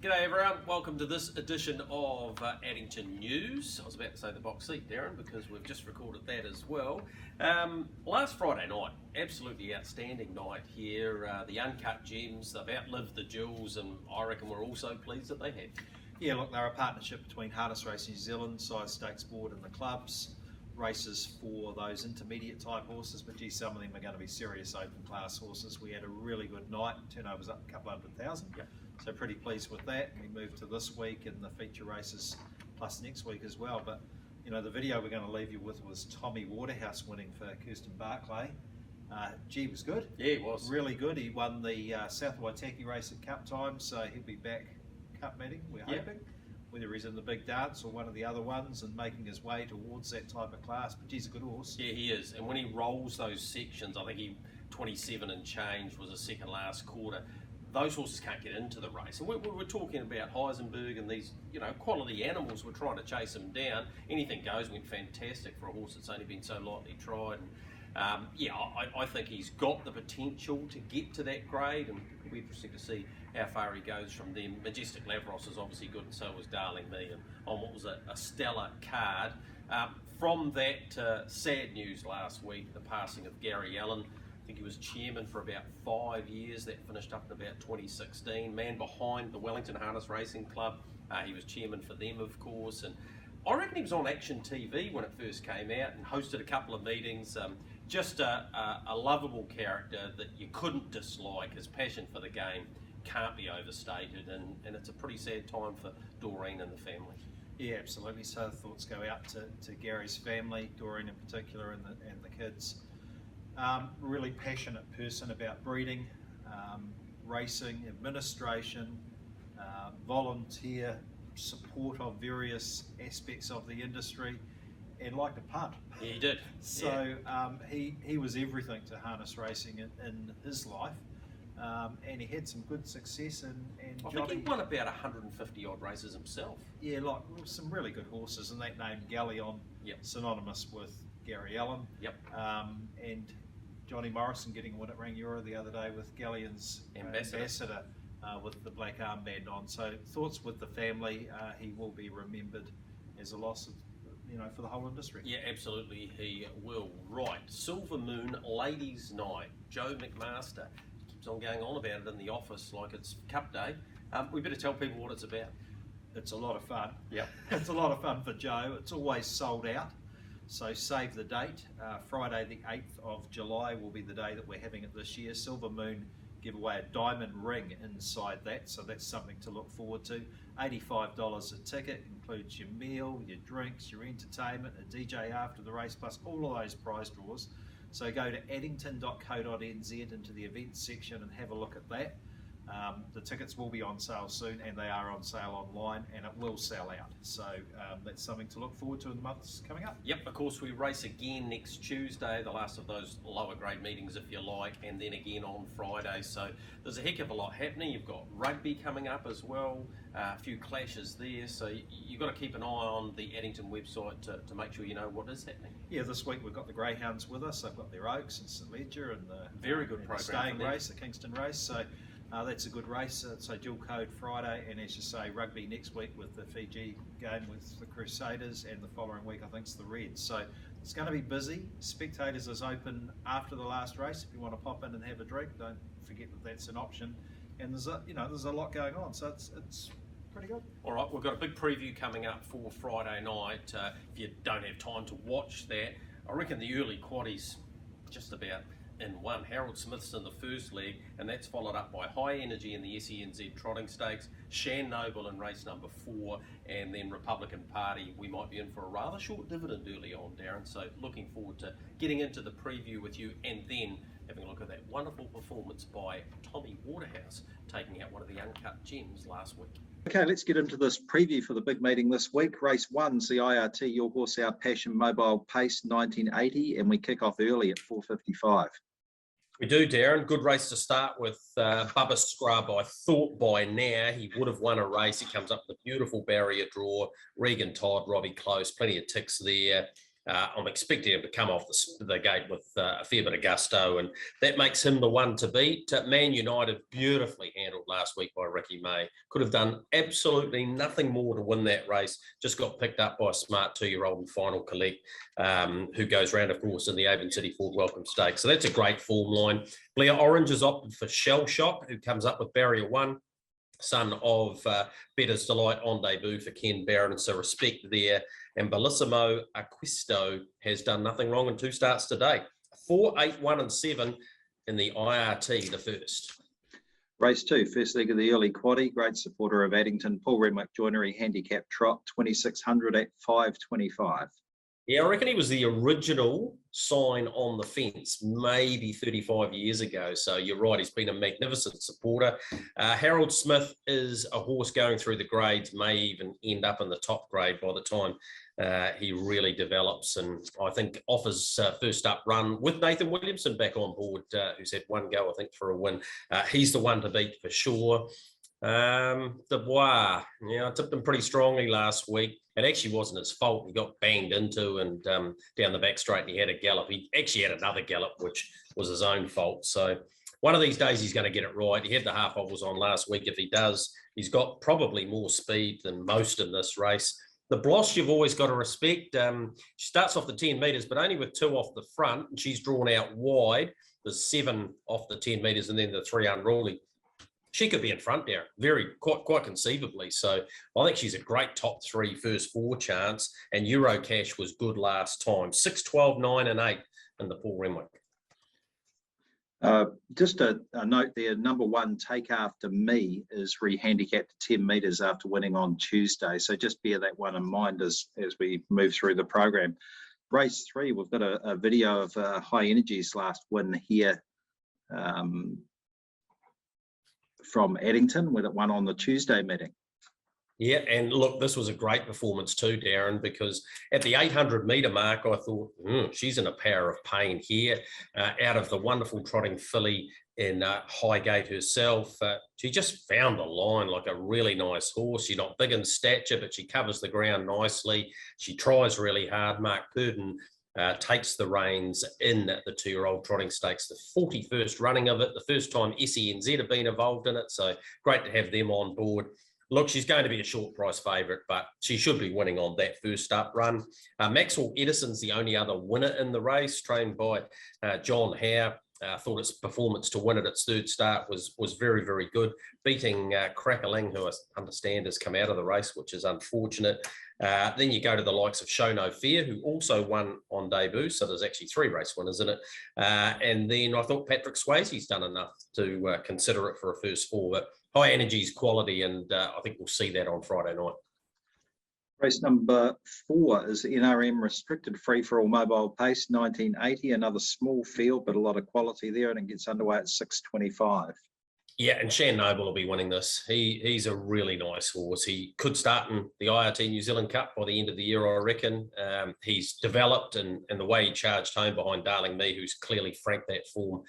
G'day everyone, welcome to this edition of Addington News. I was about to say the box seat, Darren, because we've just recorded that as well. Last Friday night, absolutely outstanding night here. The Uncut Gems, they've outlived the Jewels, and I reckon we're also pleased that they have. Yeah, look, they're a partnership between Harness Racing New Zealand, Size Stakes Board and the clubs. Races for those intermediate type horses, but gee, some of them are going to be serious open class horses. We had a really good night, turnovers up a couple 100,000. Yep. So pretty pleased with that. We move to this week and the feature races plus next week as well. But you know, the video we're going to leave you with was Tommy Waterhouse winning for Kirsten Barclay. Gee, was good. Yeah, it was. Really good. He won the South Waitaki race at Cup time, so he'll be back Cup meeting, we're hoping. Whether he's in the big dance or one of the other ones and making his way towards that type of class. But he's a good horse. Yeah, he is. And when he rolls those sections, I think he 27 and change was a second last quarter. Those horses can't get into the race. And we were talking about Heisenberg and these, you know, quality animals. We're trying to chase him down. Anything goes went fantastic for a horse that's only been so lightly tried. And I think he's got the potential to get to that grade, and it'll be interesting to see how far he goes from them. Majestic Lavros is obviously good, and so was Darling Me, and on what was a stellar card. From that sad news last week, the passing of Gary Allen. I think he was chairman for about 5 years. That finished up in about 2016. Man behind the Wellington Harness Racing Club. He was chairman for them, of course. And I reckon he was on Action TV when it first came out and hosted a couple of meetings. Just a lovable character that you couldn't dislike. His passion for the game can't be overstated. And it's a pretty sad time for Doreen and the family. Yeah, absolutely. So thoughts go out to Gary's family, Doreen in particular, and the kids. Really passionate person about breeding, racing, administration, volunteer support of various aspects of the industry, and liked to punt. Yeah, he did. So he was everything to harness racing in his life, and he had some good success. And I Johnny, think he won about 150 odd races himself. Yeah, like some really good horses, and that name Galleon, synonymous with Gary Allen. Yep. And Johnny Morrison getting a win at Rangiora the other day with Galleon's ambassador with the black armband on. So thoughts with the family. He will be remembered as a loss, for the whole industry. Yeah, absolutely, he will. Right, Silver Moon Ladies' Night. Joe McMaster keeps on going on about it in the office like it's Cup Day. We better tell people what it's about. It's a lot of fun. Yeah, it's a lot of fun for Joe. It's always sold out. So save the date. Friday the 8th of July will be the day that we're having it this year. Silver Moon give away a diamond ring inside that, so that's something to look forward to. $85 a ticket, includes your meal, your drinks, your entertainment, a DJ after the race, plus all of those prize draws. So go to addington.co.nz into the events section and have a look at that. The tickets will be on sale soon, and they are on sale online, and it will sell out. So that's something to look forward to in the months coming up. Yep, of course we race again next Tuesday, the last of those lower grade meetings if you like, and then again on Friday. So there's a heck of a lot happening. You've got rugby coming up as well, a few clashes there. So you've got to keep an eye on the Addington website to make sure you know what is happening. Yeah, this week we've got the Greyhounds with us. They've got their Oaks and St Ledger and the very good program, the staying race, the Kingston race. So that's a good race. So dual code Friday, and as you say, rugby next week with the Fiji game with the Crusaders, and the following week I think it's the Reds. So it's going to be busy. Spectators is open after the last race. If you want to pop in and have a drink, don't forget that that's an option. And there's a lot going on, so it's pretty good. All right, we've got a big preview coming up for Friday night. If you don't have time to watch that, I reckon the early quaddies just about in one. Harold Smith's in the first leg, and that's followed up by High Energy in the SENZ Trotting Stakes, Shan Noble in race number 4, and then Republican Party. We might be in for a rather short dividend early on, Darren, so looking forward to getting into the preview with you, and then having a look at that wonderful performance by Tommy Waterhouse, taking out one of the Uncut Gems last week. Okay, let's get into this preview for the big meeting this week. Race 1's the IRT Your Horse Our Passion Mobile Pace 1980, and we kick off early at 4:55. We do, Darren. Good race to start with. Bubba Scrub, I thought by now he would have won a race. He comes up with a beautiful barrier draw. Regan Todd, Robbie Close, plenty of ticks there. I'm expecting him to come off the gate with a fair bit of gusto, and that makes him the one to beat. Man United, beautifully handled last week by Ricky May. Could have done absolutely nothing more to win that race. Just got picked up by a smart 2-year-old in Final Collect, who goes round, of course, in the Avon City Ford Welcome Stakes. So that's a great form line. Blair Orange has opted for Shell Shock, who comes up with Barrier 1. Son of Better's Delight on debut for Ken Barron, so respect there. And Bellissimo Acquisto has done nothing wrong in 2 starts today. 4, 8, 1 and 7 in the IRT, the first. Race 2, first leg of the early quaddie. Great supporter of Addington. Paul Renwick Joinery handicap trot, 2600 at 525. Yeah, I reckon he was the original sign on the fence maybe 35 years ago. So you're right, he's been a magnificent supporter. Harold Smith is a horse going through the grades, may even end up in the top grade by the time he really develops, and I think offers first up run with Nathan Williamson back on board, who's had one go, I think, for a win. He's the one to beat for sure. Dubois, I tipped him pretty strongly last week. It actually wasn't his fault. He got banged into and down the back straight, and he had a gallop. He actually had another gallop, which was his own fault. So one of these days he's going to get it right. He had the half ovals on last week. If he does, he's got probably more speed than most in this race. The Bloss, you've always got to respect. She starts off the 10 metres, but only with 2 off the front, and she's drawn out wide. There's 7 off the 10 metres, and then the 3 unruly. She could be in front there, quite conceivably. So I think she's a great top 3 first 4 chance, and Eurocash was good last time. 6, 12, 9 and 8 in the Paul Renwick. Just a note there, number 1, Take After Me, is re-handicapped to 10 metres after winning on Tuesday. So just bear that one in mind as we move through the program. Race 3, we've got a video of High Energy's last win here from Addington, with it won on the Tuesday meeting. Yeah, and look, this was a great performance too, Darren, because at the 800 metre mark, I thought, she's in a power of pain here. Out of the wonderful trotting filly in Highgate herself, she just found the line like a really nice horse. She's not big in stature, but she covers the ground nicely. She tries really hard. Mark Purdon takes the reins in the 2-year-old trotting stakes, the 41st running of it, the first time SENZ have been involved in it. So great to have them on board. Look, she's going to be a short price favourite, but she should be winning on that first up run. Maxwell Edison's the only other winner in the race, trained by John Howe. Thought its performance to win at its 3rd start was very, very good, beating Crackling, who I understand has come out of the race, which is unfortunate. Then you go to the likes of Show No Fear, who also won on debut, so there's actually 3 race winners in it. And then I thought Patrick Swayze's done enough to consider it for a first 4, but High Energy's quality, and I think we'll see that on Friday night. Race number 4 is NRM Restricted Free for All Mobile Pace, 1980. Another small field, but a lot of quality there, and it gets underway at 6:25. Yeah, and Shan Noble will be winning this. He's a really nice horse. He could start in the IRT New Zealand Cup by the end of the year, I reckon. He's developed, and the way he charged home behind Darling Me, who's clearly franked that form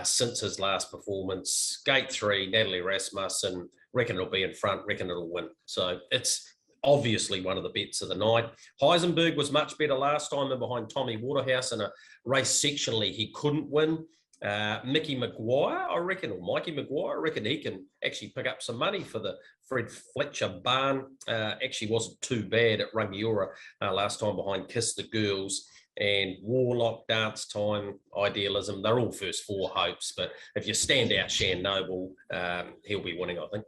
since his last performance. Gate 3, Natalie Rasmussen, reckon it'll be in front, reckon it'll win. So it's obviously one of the bets of the night. Heisenberg was much better last time in behind Tommy Waterhouse in a race sectionally he couldn't win. Mickey Mcguire, I reckon, or Mikey Mcguire, I reckon he can actually pick up some money for the Fred Fletcher barn. Actually wasn't too bad at Rangiora last time behind Kiss the Girls. And Warlock, Dance Time, Idealism, they're all first 4 hopes. But if you stand out Shan Noble, he'll be winning, I think.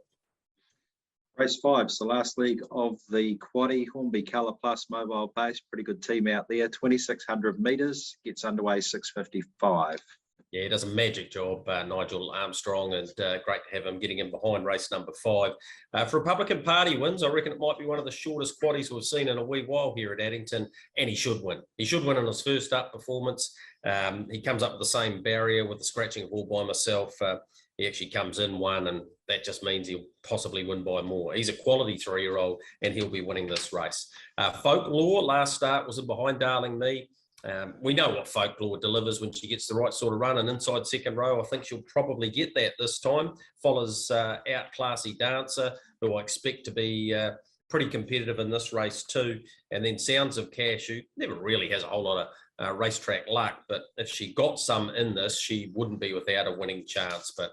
Race 5 is the last leg of the quaddie, Hornby Colour Plus Mobile Pace. Pretty good team out there. 2,600 metres, gets underway 6:55. Yeah, he does a magic job, Nigel Armstrong, and great to have him getting in behind race number 5. For Republican Party wins, I reckon it might be one of the shortest quaddies we've seen in a wee while here at Addington, and he should win. He should win in his first up performance. He comes up with the same barrier with the scratching of All By Myself. He actually comes in 1, and that just means he'll possibly win by more. He's a quality 3-year-old, and he'll be winning this race. Folklore, last start was in behind Darling Me. We know what Folklore delivers when she gets the right sort of run, and inside second row, I think she'll probably get that this time. Follows out Classy Dancer, who I expect to be pretty competitive in this race too. And then Sounds of Cash, who never really has a whole lot of racetrack luck, but if she got some in this, she wouldn't be without a winning chance. But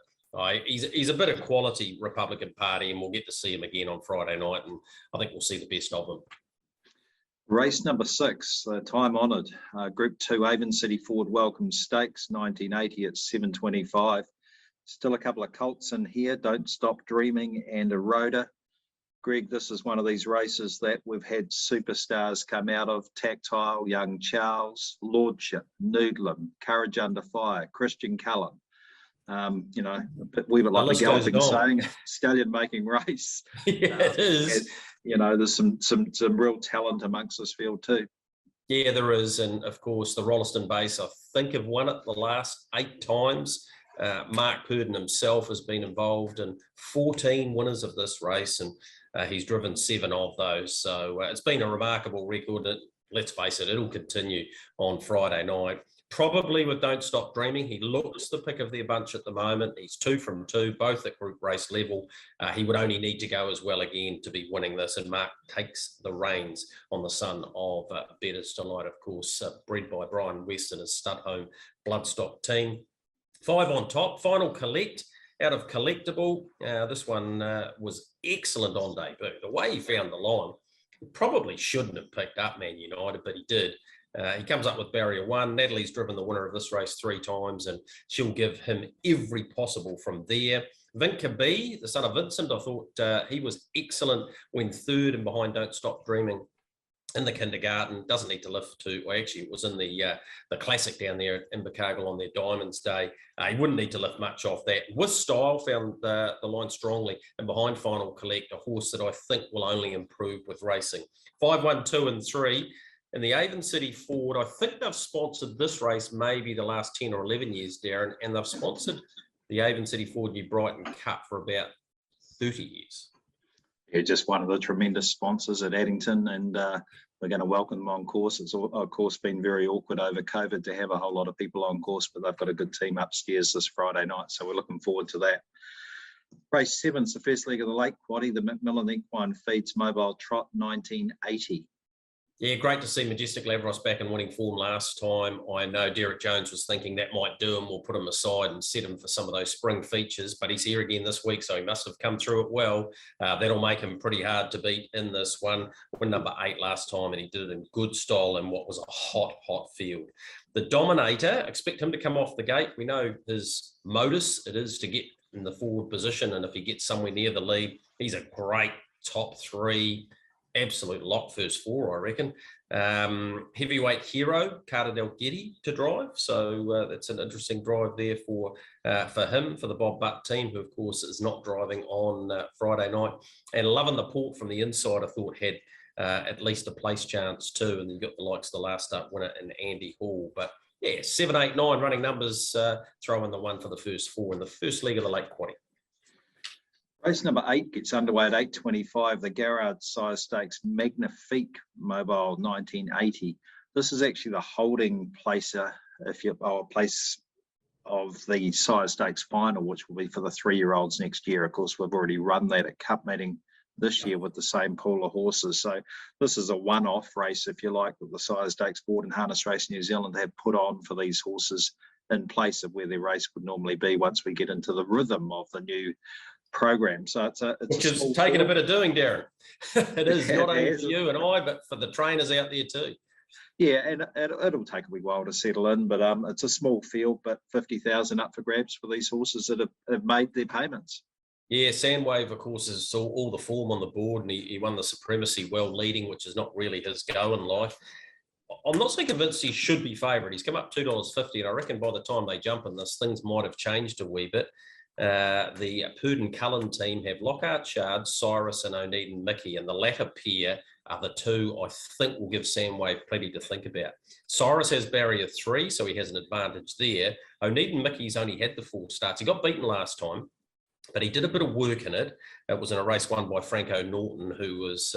he's a bit of quality Republican Party, and we'll get to see him again on Friday night, and I think we'll see the best of him. Race number 6, time-honoured, Group 2 Avon City Ford Welcome Stakes, 1980 at 7:25. Still a couple of colts in here, Don't Stop Dreaming and Eroda. Greg, this is one of these races that we've had superstars come out of: Tactile, Young Charles, Lordship, Noodlem, Courage Under Fire, Christian Cullen. You know, a wee bit like the galloping saying, stallion making race. Yeah, it is. You know, there's some real talent amongst this field too. Yeah, there is. And of course, the Rolleston Base, I think, have won it the last 8 times. Mark Purdon himself has been involved in 14 winners of this race, and he's driven 7 of those. So it's been a remarkable record. Let's face it, it'll continue on Friday night. Probably with Don't Stop Dreaming. He looks the pick of their bunch at the moment. He's 2 from 2, both at group race level. He would only need to go as well again to be winning this, and Mark takes the reins on the son of Bettor's Delight, of course, bred by Brian West and his stud home Bloodstock team. 5 on top, Final Collect out of Collectible. This one was excellent on debut. The way he found the line, he probably shouldn't have picked up Man United, but he did. He comes up with barrier 1. Natalie's driven the winner of this race 3 times, and she'll give him every possible from there. Vinca B, the son of Vincent, I thought he was excellent when 3rd and behind Don't Stop Dreaming in the kindergarten. Doesn't need to lift to, well, actually it was in the classic down there in Invercargill on their Diamonds Day. He wouldn't need to lift much off that. With Style, found the line strongly, and behind Final Collect, a horse that I think will only improve with racing. 5, 1, 2 and 3. In the Avon City Ford, I think they've sponsored this race maybe the last 10 or 11 years, Darren, and they've sponsored the Avon City Ford New Brighton Cup for about 30 years. Yeah, just one of the tremendous sponsors at Addington, and we're going to welcome them on course. It's, of course, been very awkward over COVID to have a whole lot of people on course, but they've got a good team upstairs this Friday night, so we're looking forward to that. Race 7 is the first leg of the Lake Quaddie. The Macmillan Equine Feeds Mobile Trot, 1980. Yeah, great to see Majestic Lavros back in winning form last time. I know Derek Jones was thinking that might do him. We'll put him aside and set him for some of those spring features, but he's here again this week, so he must have come through it well. That'll make him pretty hard to beat in this one. Win number 8 last time, and he did it in good style in what was a hot field. The Dominator, expect him to come off the gate. We know his modus, it is to get in the forward position, and if he gets somewhere near the lead, he's a great top 3. Absolute lock first 4, I reckon. Heavyweight Hero, Carter Del Getty to drive. So that's an interesting drive there for him, for the Bob Butt team, who, of course, is not driving on Friday night. And Loving the Port from the inside, I thought had at least a place chance too. And then you got the likes of the last up winner in Andy Hall. But yeah, 7, 8, 9 running numbers, throw in the 1 for the first 4 in the first leg of the Lake Quaddie. Race number 8 gets underway at 8:25. The Garrard Sire Stakes Magnifique Mobile, 1980. This is actually the holding placer, place of the Sire Stakes final, which will be for the 3-year-olds next year. Of course, we've already run that at Cup Meeting this year with the same pool of horses. So this is a one-off race, if you like, that the Sire Stakes Board and Harness Race New Zealand have put on for these horses in place of where their race would normally be once we get into the rhythm of the new program. So it's which is taking a bit of doing, Darren. It is, not only for you and I, but for the trainers out there too. Yeah, and it'll take a wee while to settle in, but it's a small field, but 50,000 up for grabs for these horses that have made their payments. Yeah, Sandwave, of course, is all the form on the board, and he won the Supremacy well leading, which is not really his go in life. I'm not so convinced he should be favoured. He's come up $2.50, and I reckon by the time they jump in this, things might have changed a wee bit. The Purdon Cullen team have Lockhart Shard, Cyrus and O'Need Mickey, and the latter pair are the 2 I think will give Sandwave plenty to think about. Cyrus has barrier 3, so he has an advantage there. O'Need Mickey's only had the 4 starts. He got beaten last time, but he did a bit of work in it. It was in a race won by Franco Norton, who was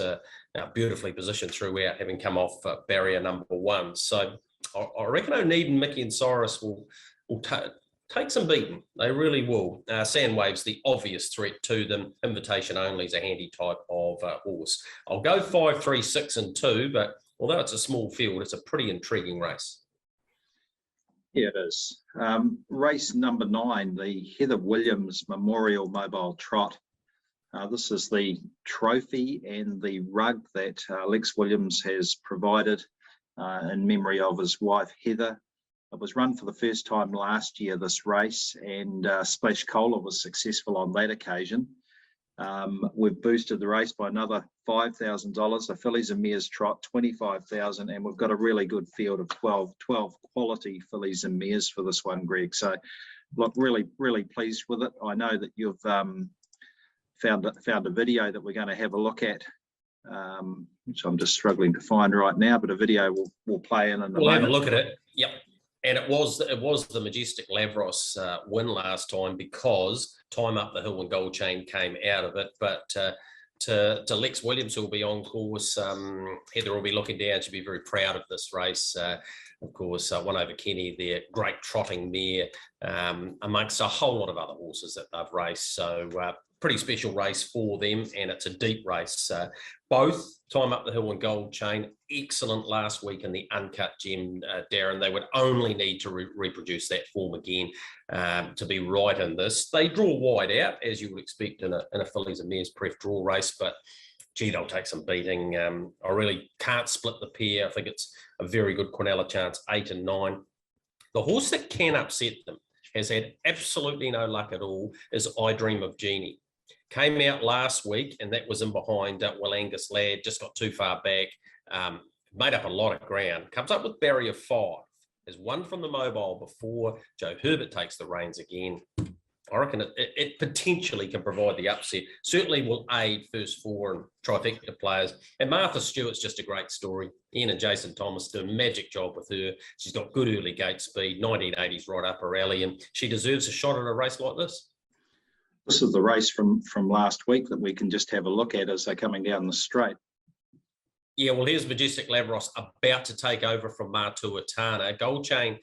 beautifully positioned throughout, having come off barrier number 1. So I reckon O'Need Mickey and Cyrus will take some beating. They really will. Sandwave's the obvious threat to them. Invitation Only is a handy type of horse. I'll go 5, 3, 6 and 2, but although it's a small field, it's a pretty intriguing race. Yeah, it is. Race number 9, the Heather Williams Memorial Mobile Trot. This is the trophy and the rug that Lex Williams has provided in memory of his wife, Heather. It was run for the first time last year, this race, and Splash Cola was successful on that occasion. We've boosted the race by another $5,000. The fillies and mares trot $25,000, and we've got a really good field of 12 quality fillies and mares for this one, Greg. So, look, really pleased with it. I know that you've found a video that we're going to have a look at, which I'm just struggling to find right now, but a video will play in a moment. We'll have a look at it. Yep. And it was the Majestic Lavros win last time because Time Up the Hill and Gold Chain came out of it. But to Lex Williams, who will be on course, Heather will be looking down. She'll be very proud of this race. Of course, One Over Kenny, their great trotting mare, amongst a whole lot of other horses that they've raced. So pretty special race for them, and it's a deep race. Both Time Up the Hill and Gold Chain, excellent last week in the Uncut Gem, Darren. They would only need to reproduce that form again to be right in this. They draw wide out, as you would expect in a fillies and mares pref draw race, but gee, they'll take some beating. I really can't split the pair. I think it's a very good Quinella chance, 8 and 9. The horse that can upset them, has had absolutely no luck at all, is I Dream of Jeannie. Came out last week, and that was in behind Will Angus Ladd, just got too far back, made up a lot of ground. Comes up with barrier 5, has won from the mobile before. Joe Herbert takes the reins again. I reckon it potentially can provide the upset. Certainly will aid first 4 and trifecta players. And Martha Stewart's just a great story. Ian and Jason Thomas do a magic job with her. She's got good early gate speed, 1980s right up her alley, and she deserves a shot at a race like this. This is the race from last week that we can just have a look at as they're coming down the straight. Yeah, well, here's Majestic Lavros about to take over from Matuatana. Gold Chain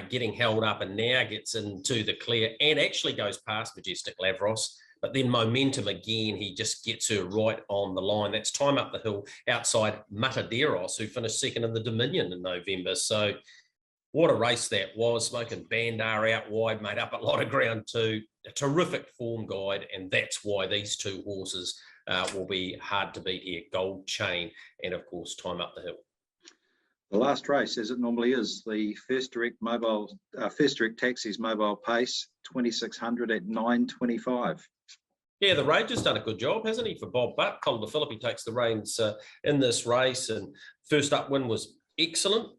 getting held up and now gets into the clear and actually goes past Majestic Lavros. But then Momentum again, he just gets her right on the line. That's Time Up the Hill outside Mataderos, who finished second in the Dominion in November. So what a race that was. Smoking Bandar out wide, made up a lot of ground too. A terrific form guide, and that's why these two horses will be hard to beat here. Gold Chain and, of course, Time Up the Hill. The last race, as it normally is, the First Direct Taxis mobile pace, 2,600 at 9.25. Yeah, the Ranger's done a good job, hasn't he, for Bob Butt? Colin Philippi takes the reins in this race, and first up win was excellent.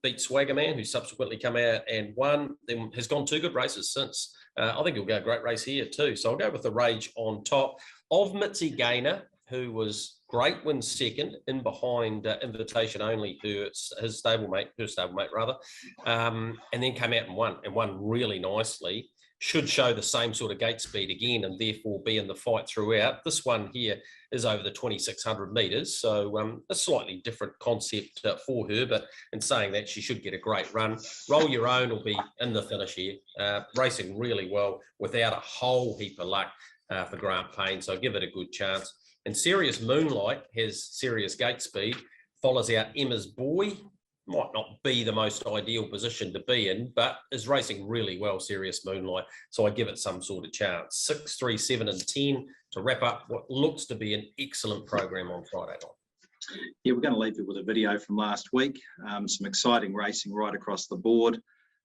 Beat Swaggerman, who subsequently come out and won, then has gone 2 good races since. I think he'll go a great race here too. So I'll go with the Rage on top of Mitzi Gaynor, who was great, wins second in behind Invitation Only, who it's her stablemate rather, and then came out and won really nicely. Should show the same sort of gate speed again and therefore be in the fight throughout. This one here is over the 2,600 metres, so a slightly different concept for her, but in saying that, she should get a great run. Roll Your Own will be in the finish here, racing really well without a whole heap of luck for Grant Payne, so give it a good chance. And Serious Moonlight has serious gate speed, follows out Emma's Boy. Might not be the most ideal position to be in, but is racing really well, Serious Moonlight. So I give it some sort of chance. 6, 3, 7 and 10 to wrap up what looks to be an excellent program on Friday night. Yeah, we're going to leave you with a video from last week. Some exciting racing right across the board.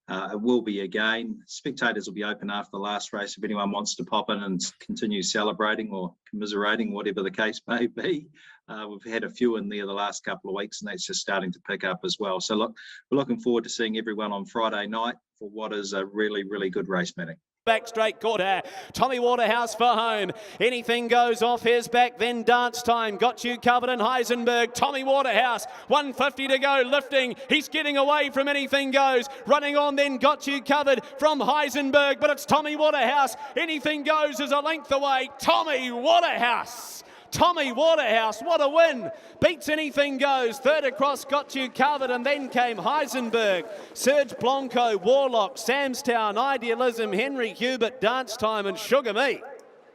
It will be again. Spectators will be open after the last race if anyone wants to pop in and continue celebrating or commiserating, whatever the case may be. We've had a few in there the last couple of weeks, and that's just starting to pick up as well. So look, we're looking forward to seeing everyone on Friday night for what is a really, really good race meeting. Back straight quarter, Tommy Waterhouse for home. Anything goes off his back, then Dance Time. Got You Covered in Heisenberg. Tommy Waterhouse, 150 to go, lifting. He's getting away from Anything Goes. Running on, then Got You Covered from Heisenberg, but it's Tommy Waterhouse. Anything Goes is a length away. Tommy Waterhouse Tommy Waterhouse, what a win. Beats Anything Goes. Third across, Got You Covered, and then came Heisenberg, Serge Blanco, Warlock, Samstown, Idealism, Henry Hubert, Dance Time, and Sugar Me.